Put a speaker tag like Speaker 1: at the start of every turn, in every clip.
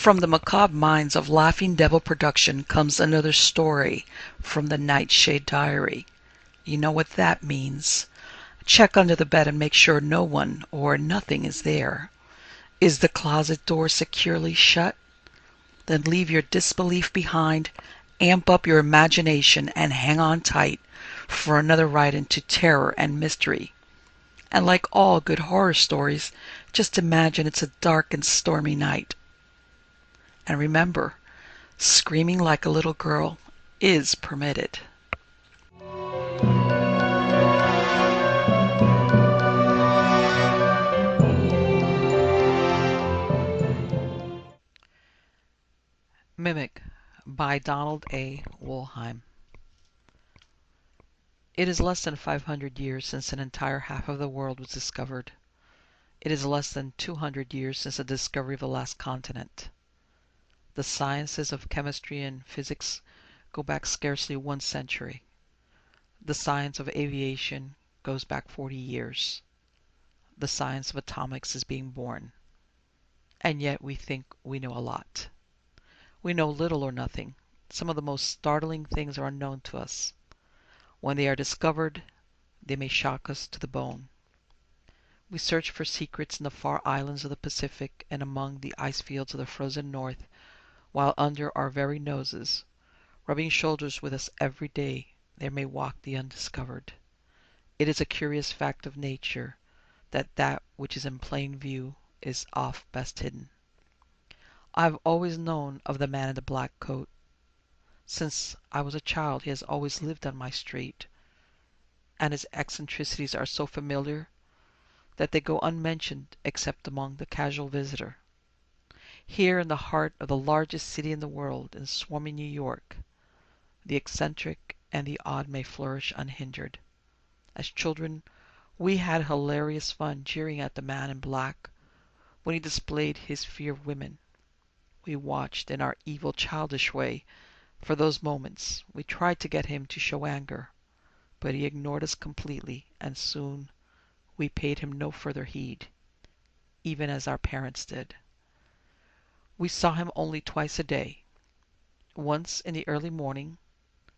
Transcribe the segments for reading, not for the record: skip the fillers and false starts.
Speaker 1: From the macabre minds of Laughing Devil Production comes another story from the Nightshade Diary. You know what that means. Check under the bed and make sure no one or nothing is there. Is the closet door securely shut? Then leave your disbelief behind, amp up your imagination, and hang on tight for another ride into terror and mystery. And like all good horror stories, just imagine it's a dark and stormy night. And remember, screaming like a little girl is permitted. Mimic by Donald A. Wollheim. It is less than 500 years since an entire half of the world was discovered. It is less than 200 years since the discovery of the last continent. The sciences of chemistry and physics go back scarcely 1 century. The science of aviation goes back 40 years. The science of atomics is being born. And yet we think we know a lot. We know little or nothing. Some of the most startling things are unknown to us. When they are discovered, they may shock us to the bone. We search for secrets in the far islands of the Pacific and among the ice fields of the frozen north, while under our very noses, rubbing shoulders with us every day, there may walk the undiscovered. It is a curious fact of nature that that which is in plain view is oft best hidden. I have always known of the man in the black coat. Since I was a child he has always lived on my street, and his eccentricities are so familiar that they go unmentioned except among the casual visitor. Here in the heart of the largest city in the world, in swarming New York, the eccentric and the odd may flourish unhindered. As children we had hilarious fun jeering at the man in black when he displayed his fear of women. We watched in our evil childish way for those moments. We tried to get him to show anger, but he ignored us completely, and soon we paid him no further heed, even as our parents did. We saw him only twice a day. Once in the early morning,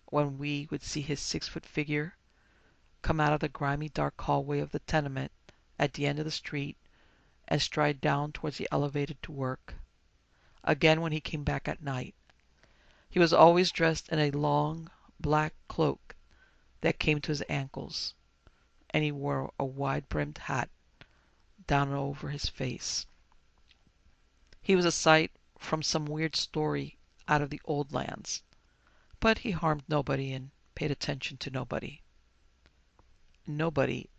Speaker 1: when we would see his 6-foot figure come out of the grimy dark hallway of the tenement at the end of the street and stride down towards the elevator to work. Again when he came back at night. He was always dressed in a long black cloak that came to his ankles, and he wore a wide-brimmed hat down over his face. He was a sight from some weird story out of the old lands, but he harmed nobody and paid attention to nobody. Nobody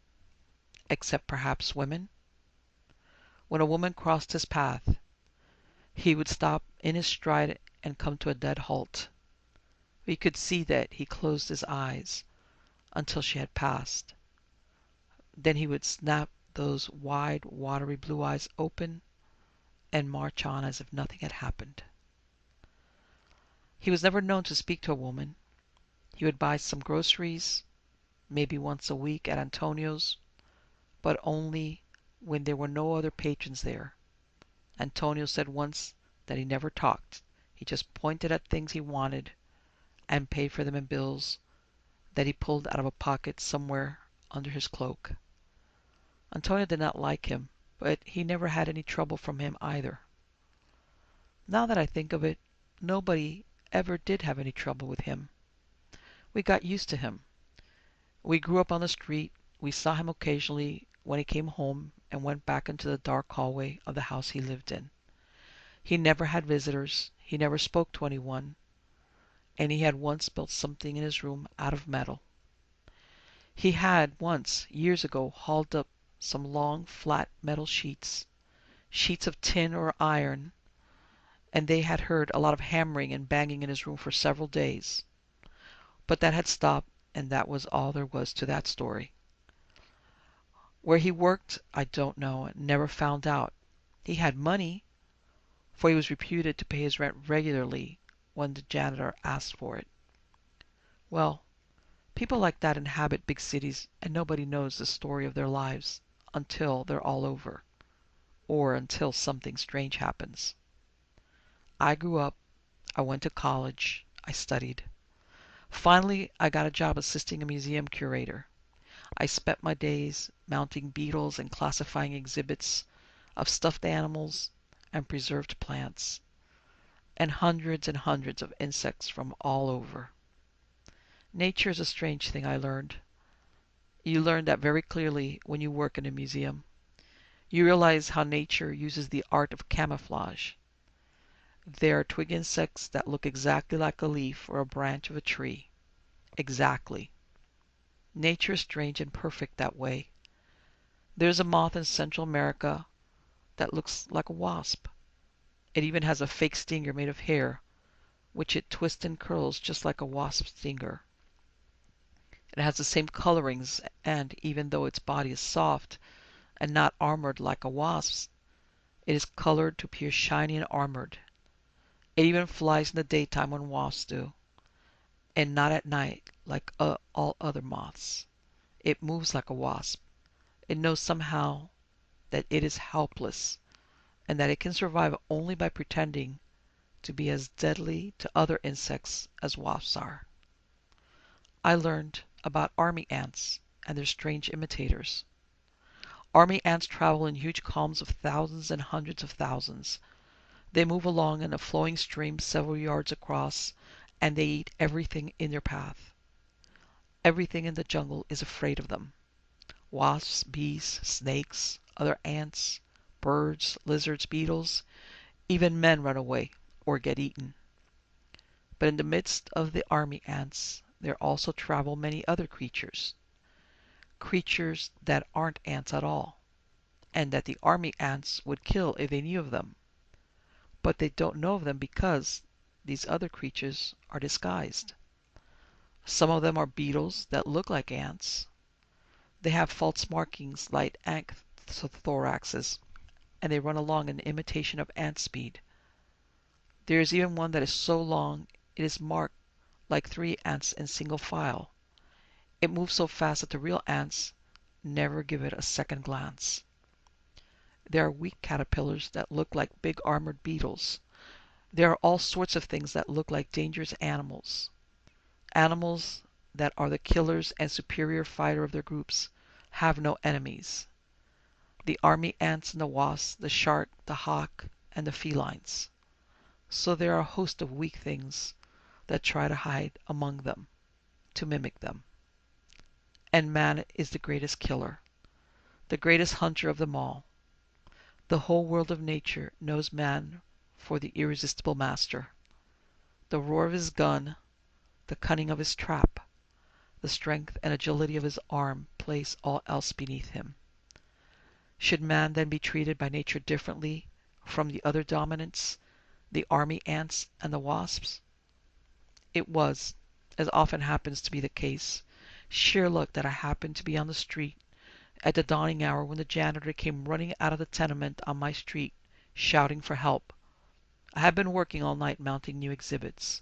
Speaker 1: except perhaps women. When a woman crossed his path, he would stop in his stride and come to a dead halt. We could see that he closed his eyes until she had passed. Then he would snap those wide, watery blue eyes open and march on as if nothing had happened. He was never known to speak to a woman. He would buy some groceries, maybe once a week at Antonio's, but only when there were no other patrons there. Antonio said once that he never talked. He just pointed at things he wanted and paid for them in bills that he pulled out of a pocket somewhere under his cloak. Antonio did not like him, but he never had any trouble from him either. Now that I think of it, nobody ever did have any trouble with him. We got used to him. We grew up on the street. We saw him occasionally when he came home and went back into the dark hallway of the house he lived in. He never had visitors. He never spoke to anyone. And he had once built something in his room out of metal. He had once, years ago, hauled up some long, flat metal sheets of tin or iron, and they had heard a lot of hammering and banging in his room for several days. But that had stopped, and that was all there was to that story. Where he worked, I don't know, and never found out. He had money, for he was reputed to pay his rent regularly when the janitor asked for it. Well, people like that inhabit big cities, and nobody knows the story of their lives until they're all over, or until something strange happens. I grew up, I went to college, I studied. Finally, I got a job assisting a museum curator. I spent my days mounting beetles and classifying exhibits of stuffed animals and preserved plants, and hundreds of insects from all over. Nature is a strange thing, I learned. You learn that very clearly when you work in a museum. You realize how nature uses the art of camouflage. There are twig insects that look exactly like a leaf or a branch of a tree. Exactly. Nature is strange and perfect that way. There's a moth in Central America that looks like a wasp. It even has a fake stinger made of hair, which it twists and curls just like a wasp's stinger. It has the same colorings, and even though its body is soft and not armored like a wasp's, it is colored to appear shiny and armored. It even flies in the daytime when wasps do, and not at night like all other moths. It moves like a wasp. It knows somehow that it is helpless, and that it can survive only by pretending to be as deadly to other insects as wasps are. I learned about army ants and their strange imitators. Army ants travel in huge columns of thousands and hundreds of thousands. They move along in a flowing stream several yards across, and they eat everything in their path. Everything in the jungle is afraid of them. Wasps, bees, snakes, other ants, birds, lizards, beetles, even men run away or get eaten. But in the midst of the army ants, there also travel many other creatures. Creatures that aren't ants at all, and that the army ants would kill if they knew of them. But they don't know of them because these other creatures are disguised. Some of them are beetles that look like ants. They have false markings like ant thoraxes, and they run along in imitation of ant speed. There is even one that is so long it is marked like 3 ants in single file. It moves so fast that the real ants never give it a second glance. There are weak caterpillars that look like big armored beetles. There are all sorts of things that look like dangerous animals. Animals that are the killers and superior fighter of their groups have no enemies. The army ants and the wasps, the shark, the hawk, and the felines. So there are a host of weak things that try to hide among them, to mimic them. And man is the greatest killer, the greatest hunter of them all. The whole world of nature knows man for the irresistible master. The roar of his gun, the cunning of his trap, the strength and agility of his arm place all else beneath him. Should man then be treated by nature differently from the other dominants, the army ants and the wasps? It was, as often happens to be the case, sheer luck that I happened to be on the street at the dawning hour when the janitor came running out of the tenement on my street, shouting for help. I had been working all night mounting new exhibits.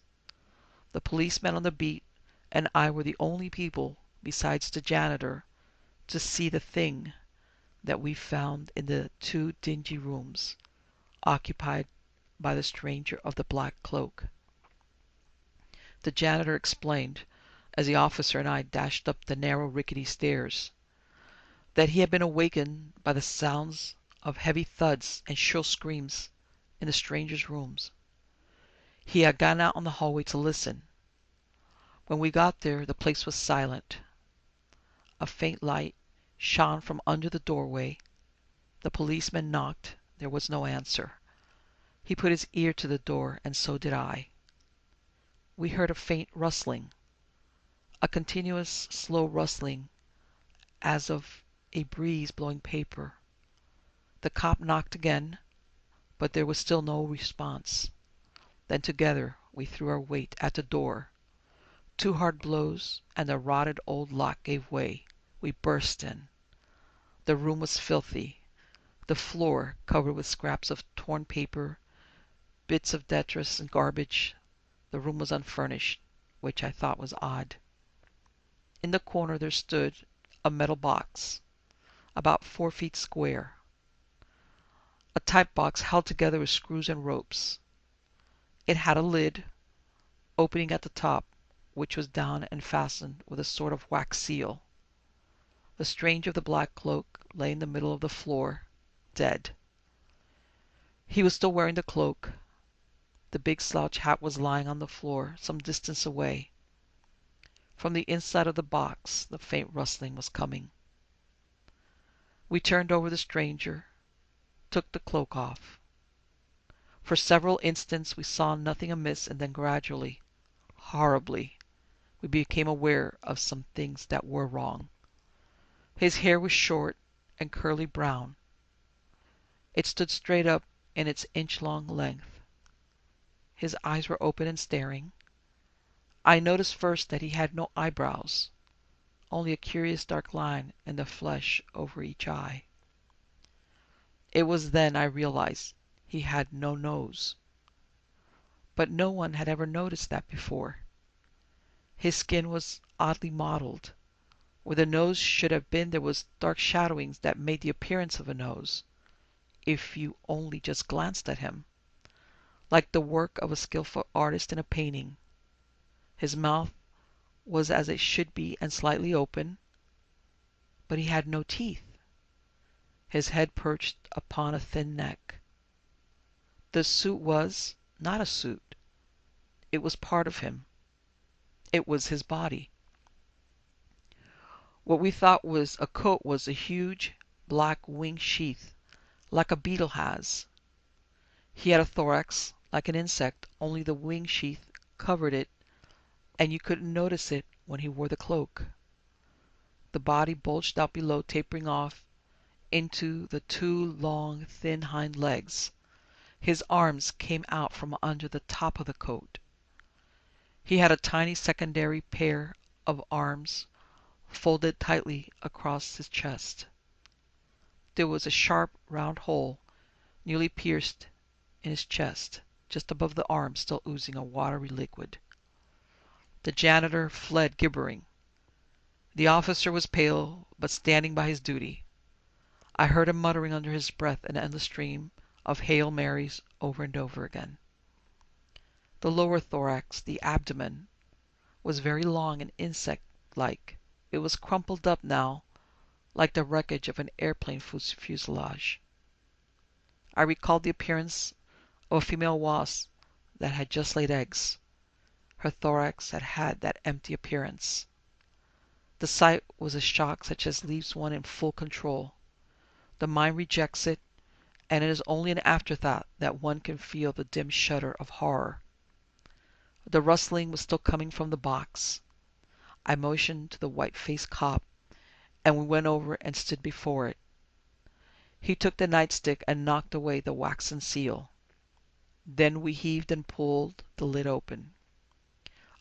Speaker 1: The policeman on the beat and I were the only people, besides the janitor, to see the thing that we found in the 2 dingy rooms occupied by the stranger of the black cloak. The janitor explained, as the officer and I dashed up the narrow rickety stairs, that he had been awakened by the sounds of heavy thuds and shrill screams in the stranger's rooms. He had gone out on the hallway to listen. When we got there, the place was silent. A faint light shone from under the doorway. The policeman knocked. There was no answer. He put his ear to the door, and so did I. We heard a faint rustling, a continuous slow rustling as of a breeze blowing paper. The cop knocked again, but there was still no response. Then together we threw our weight at the door. 2 hard blows, and the rotted old lock gave way. We burst in. The room was filthy, the floor covered with scraps of torn paper, bits of detritus and garbage. The room was unfurnished, which I thought was odd. In the corner there stood a metal box, about 4 feet square, a type box held together with screws and ropes. It had a lid, opening at the top, which was down and fastened with a sort of wax seal. The stranger of the black cloak lay in the middle of the floor, dead. He was still wearing the cloak. The big slouch hat was lying on the floor some distance away. From the inside of the box, the faint rustling was coming. We turned over the stranger, took the cloak off. For several instants we saw nothing amiss, and then gradually, horribly, we became aware of some things that were wrong. His hair was short and curly brown. It stood straight up in its inch-long length. His eyes were open and staring. I noticed first that he had no eyebrows, only a curious dark line in the flesh over each eye. It was then I realized he had no nose. But no one had ever noticed that before. His skin was oddly mottled. Where the nose should have been, there was dark shadowings that made the appearance of a nose, if you only just glanced at him, like the work of a skillful artist in a painting. His mouth was as it should be and slightly open, but he had no teeth. His head perched upon a thin neck. The suit was not a suit. It was part of him. It was his body. What we thought was a coat was a huge black wing sheath, like a beetle has. He had a thorax like an insect, only the wing sheath covered it, and you couldn't notice it when he wore the cloak. The body bulged out below, tapering off into the two long, thin hind legs. His arms came out from under the top of the coat. He had a tiny secondary pair of arms folded tightly across his chest. There was a sharp, round hole nearly pierced in his chest, just above the arm, still oozing a watery liquid. The janitor fled gibbering. The officer was pale, but standing by his duty. I heard him muttering under his breath an endless stream of Hail Marys over and over again. The lower thorax, the abdomen, was very long and insect-like. It was crumpled up now, like the wreckage of an airplane fuselage. I recalled the appearance of a female wasp that had just laid eggs. Her thorax had had that empty appearance. The sight was a shock such as leaves one in full control. The mind rejects it, and it is only in afterthought that one can feel the dim shudder of horror. The rustling was still coming from the box. I motioned to the white-faced cop, and we went over and stood before it. He took the nightstick and knocked away the waxen seal. Then we heaved and pulled the lid open.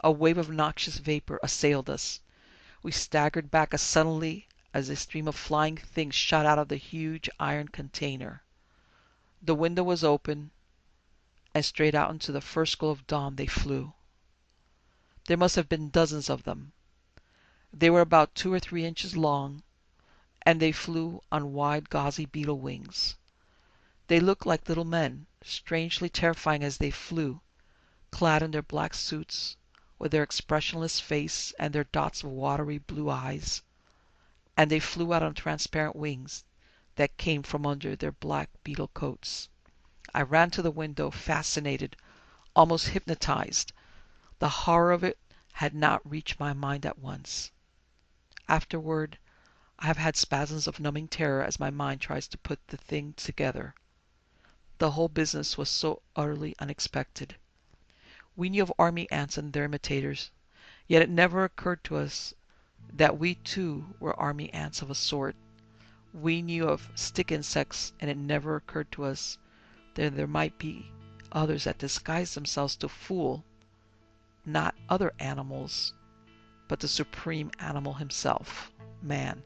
Speaker 1: A wave of noxious vapor assailed us. We staggered back as suddenly as a stream of flying things shot out of the huge iron container. The window was open, and straight out into the first glow of dawn they flew. There must have been dozens of them. They were about 2 or 3 inches long, and they flew on wide gauzy beetle wings. They looked like little men, strangely terrifying as they flew, clad in their black suits, with their expressionless face and their dots of watery blue eyes. And they flew out on transparent wings that came from under their black beetle coats. I ran to the window, fascinated, almost hypnotized. The horror of it had not reached my mind at once. Afterward, I have had spasms of numbing terror as my mind tries to put the thing together. The whole business was so utterly unexpected. We knew of army ants and their imitators, yet it never occurred to us that we too were army ants of a sort. We knew of stick insects, and it never occurred to us that there might be others that disguised themselves to fool, not other animals, but the supreme animal himself, man.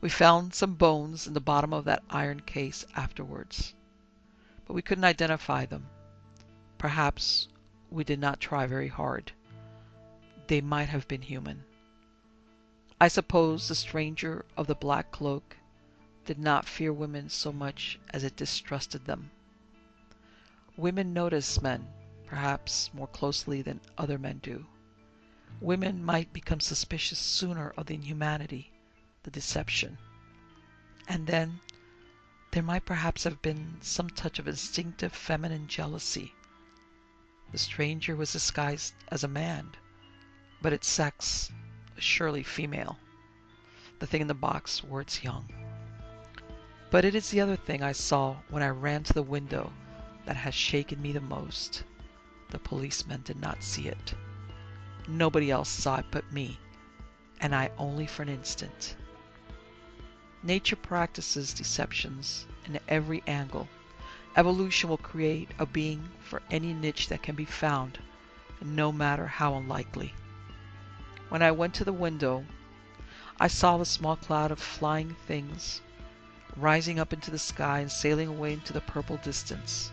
Speaker 1: We found some bones in the bottom of that iron case afterwards, but we couldn't identify them. Perhaps we did not try very hard. They might have been human. I suppose the stranger of the black cloak did not fear women so much as it distrusted them. Women notice men, perhaps more closely than other men do. Women might become suspicious sooner of the inhumanity, the deception. And then there might perhaps have been some touch of instinctive feminine jealousy. The stranger was disguised as a man, but its sex was surely female. The thing in the box wore its young. But it is the other thing I saw when I ran to the window that has shaken me the most. The policemen did not see it. Nobody else saw it but me, and I only for an instant. Nature practices deceptions in every angle. Evolution will create a being for any niche that can be found, no matter how unlikely. When I went to the window, I saw the small cloud of flying things rising up into the sky and sailing away into the purple distance.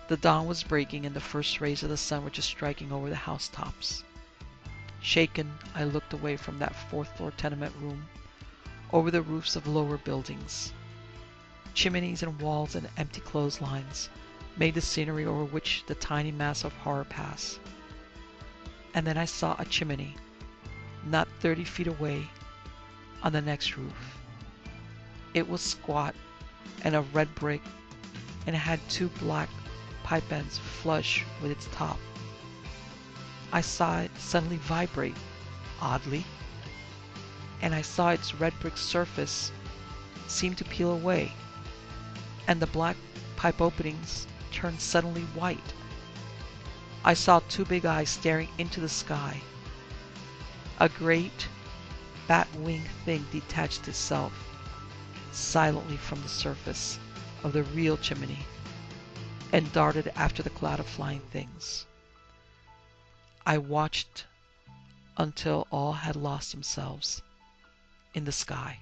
Speaker 1: The dawn was breaking and the first rays of the sun were just striking over the housetops. Shaken, I looked away from that fourth-floor tenement room, over the roofs of lower buildings. Chimneys and walls and empty clotheslines made the scenery over which the tiny mass of horror passed. And then I saw a chimney, not 30 feet away, on the next roof. It was squat and of red brick, and it had two black pipe ends flush with its top. I saw it suddenly vibrate, oddly, and I saw its red brick surface seem to peel away, and the black pipe openings turn suddenly white. I saw two big eyes staring into the sky. A great bat-winged thing detached itself silently from the surface of the real chimney and darted after the cloud of flying things. I watched until all had lost themselves in the sky.